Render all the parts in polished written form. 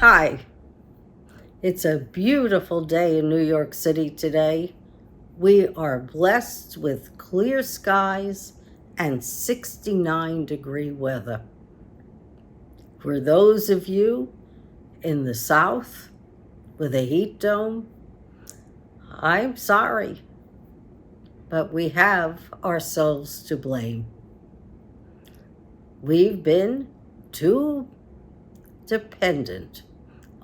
Hi, it's a beautiful day in New York City today. We are blessed with clear skies and 69-degree weather. For those of you in the South with a heat dome, I'm sorry, but we have ourselves to blame. We've been too dependent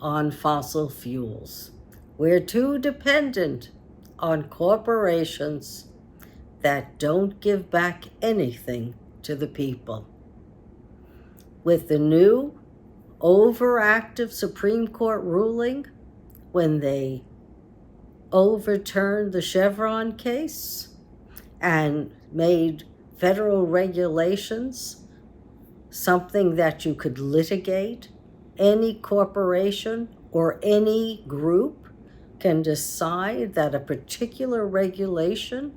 on fossil fuels. We're too dependent on corporations that don't give back anything to the people. With the new overactive Supreme Court ruling, when they overturned the Chevron case and made federal regulations something that you could litigate, any corporation or any group can decide that a particular regulation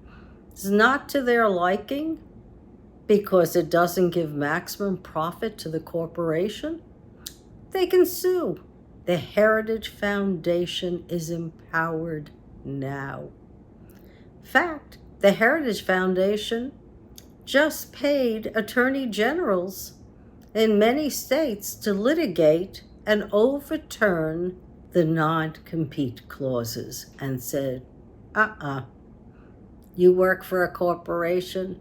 is not to their liking because it doesn't give maximum profit to the corporation, they can sue. The Heritage Foundation is empowered now. In fact, the Heritage Foundation just paid attorney generals in many states to litigate and overturn the non-compete clauses and said, you work for a corporation,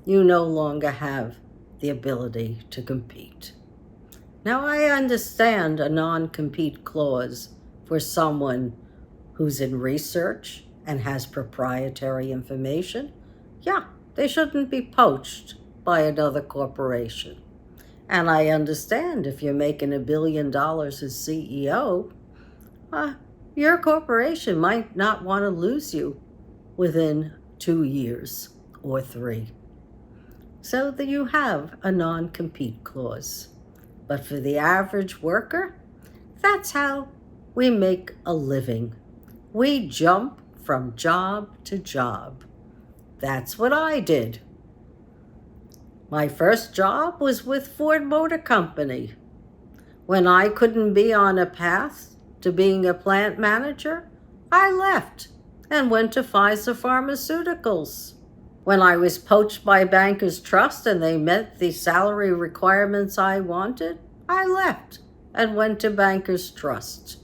you no longer have the ability to compete. Now, I understand a non-compete clause for someone who's in research and has proprietary information. Yeah, they shouldn't be poached by another corporation. And I understand if you're making $1 billion as CEO, your corporation might not want to lose you within 2 years or 3. So that you have a non-compete clause. But for the average worker, that's how we make a living. We jump from job to job. That's what I did. My first job was with Ford Motor Company. When I couldn't be on a path to being a plant manager, I left and went to Pfizer Pharmaceuticals. When I was poached by Bankers Trust and they met the salary requirements I wanted, I left and went to Bankers Trust.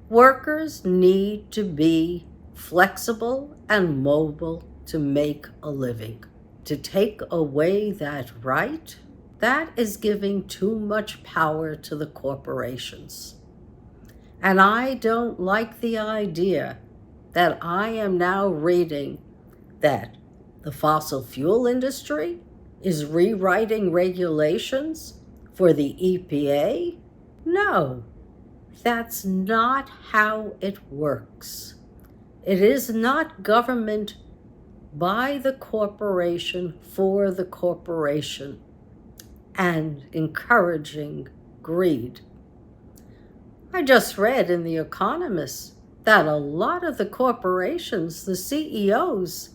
Workers need to be flexible and mobile to make a living. To take away that right, that is giving too much power to the corporations. And I don't like the idea that I am now reading that the fossil fuel industry is rewriting regulations for the EPA. No, that's not how it works. It is not government by the corporation for the corporation and encouraging greed. I just read in The Economist that a lot of the corporations, the CEOs,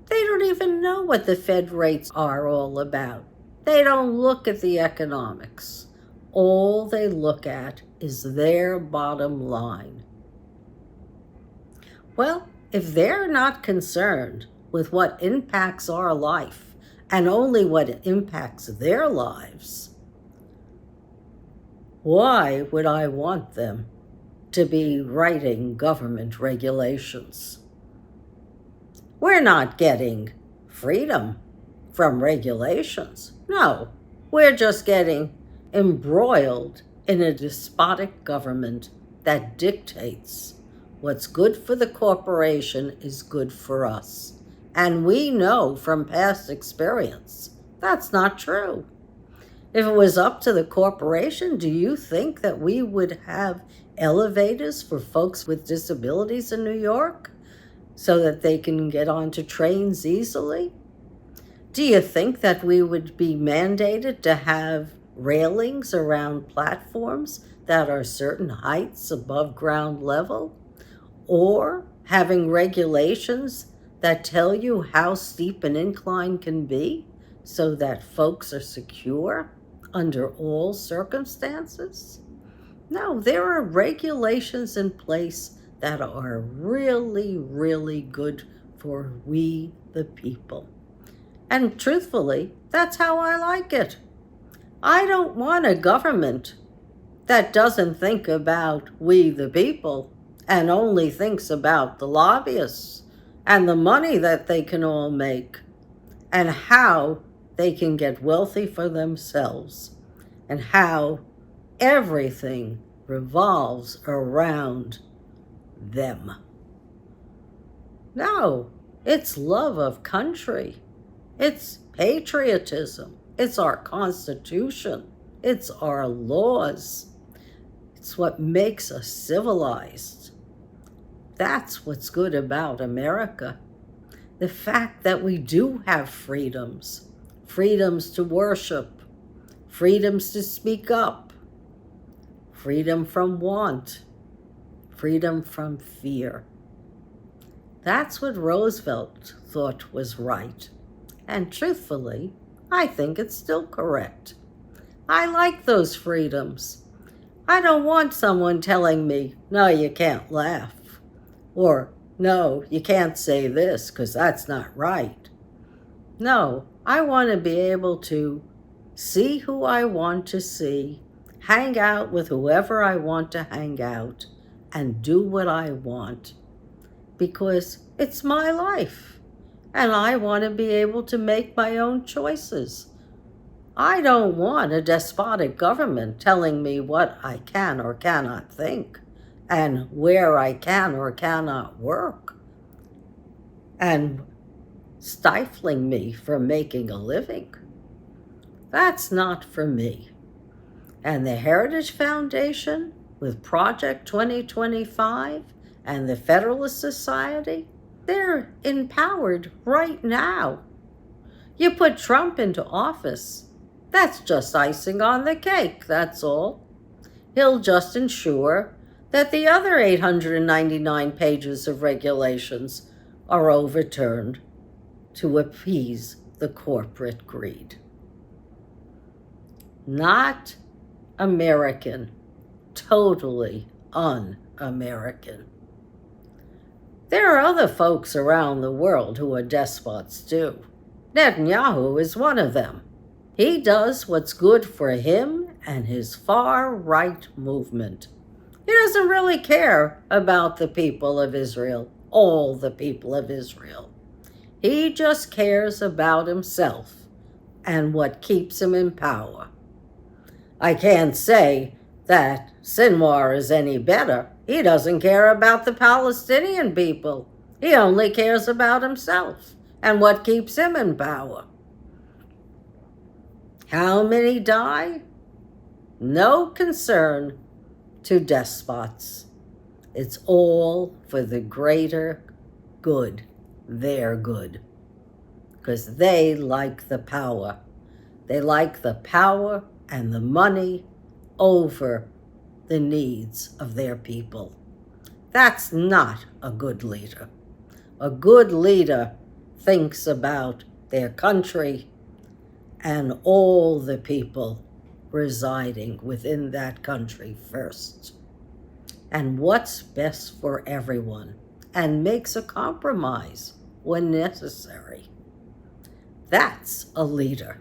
they don't even know what the Fed rates are all about. They don't look at the economics. All they look at is their bottom line. Well, if they're not concerned with what impacts our life and only what impacts their lives, why would I want them to be writing government regulations? We're not getting freedom from regulations. No, we're just getting embroiled in a despotic government that dictates what's good for the corporation is good for us. And we know from past experience that's not true. If it was up to the corporation, do you think that we would have elevators for folks with disabilities in New York so that they can get onto trains easily? Do you think that we would be mandated to have railings around platforms that are certain heights above ground level? Or having regulations that tell you how steep an incline can be so that folks are secure under all circumstances? No, there are regulations in place that are really, really good for we the people. And truthfully, that's how I like it. I don't want a government that doesn't think about we the people and only thinks about the lobbyists and the money that they can all make and how they can get wealthy for themselves and how everything revolves around them. No, it's love of country. It's patriotism. It's our Constitution. It's our laws. It's what makes us civilized. That's what's good about America. The fact that we do have freedoms. Freedoms to worship. Freedoms to speak up. Freedom from want. Freedom from fear. That's what Roosevelt thought was right. And truthfully, I think it's still correct. I like those freedoms. I don't want someone telling me, no, you can't laugh. Or, no, you can't say this because that's not right. No, I want to be able to see who I want to see, hang out with whoever I want to hang out, and do what I want. Because it's my life, and I want to be able to make my own choices. I don't want a despotic government telling me what I can or cannot think, and where I can or cannot work, and stifling me from making a living. That's not for me. And the Heritage Foundation, with Project 2025 and the Federalist Society, they're empowered right now. You put Trump into office, that's just icing on the cake, that's all. He'll just ensure that the other 899 pages of regulations are overturned to appease the corporate greed. Not American, totally un-American. There are other folks around the world who are despots too. Netanyahu is one of them. He does what's good for him and his far-right movement. He doesn't really care about the people of Israel, all the people of Israel. He just cares about himself and what keeps him in power. I can't say that Sinwar is any better. He doesn't care about the Palestinian people. He only cares about himself and what keeps him in power. How many die? No concern to despots. It's all for the greater good, their good, because they like the power. They like the power and the money over the needs of their people. That's not a good leader. A good leader thinks about their country and all the people residing within that country first, and what's best for everyone, and makes a compromise when necessary. That's a leader.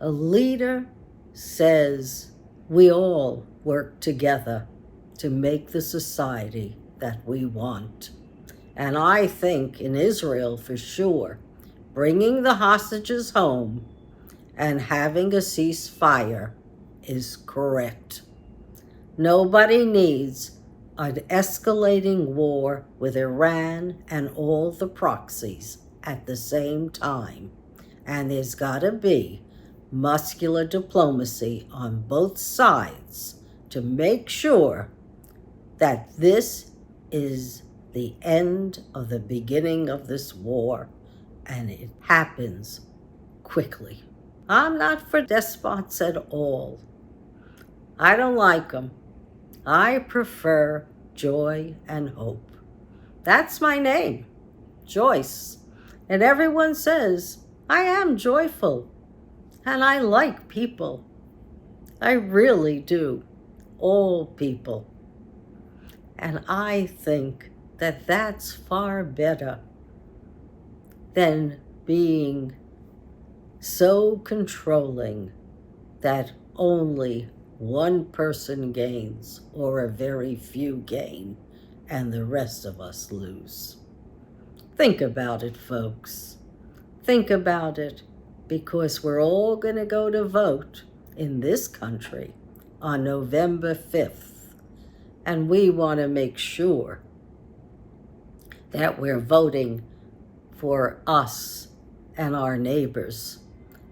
A leader says we all work together to make the society that we want. And I think in Israel, for sure, bringing the hostages home and having a ceasefire is correct. Nobody needs an escalating war with Iran and all the proxies at the same time. And there's got to be muscular diplomacy on both sides to make sure that this is the end of the beginning of this war, and it happens quickly. I'm not for despots at all. I don't like them. I prefer joy and hope. That's my name, Joyce. And everyone says, I am joyful. And I like people. I really do. all people. And I think that that's far better than being so controlling that only one person gains or a very few gain and the rest of us lose. Think about it, folks. Think about it, because we're all going to go to vote in this country on November 5th. And we want to make sure that we're voting for us and our neighbors,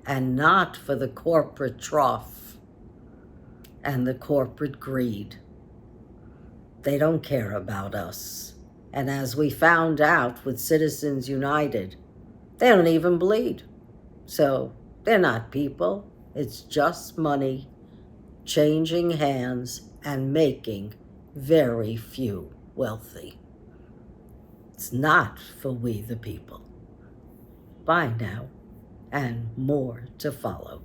and not for the corporate trough and the corporate greed. They don't care about us. And as we found out with Citizens United, they don't even bleed. So they're not people. It's just money changing hands and making very few wealthy. It's not for we the people. Bye now, and more to follow.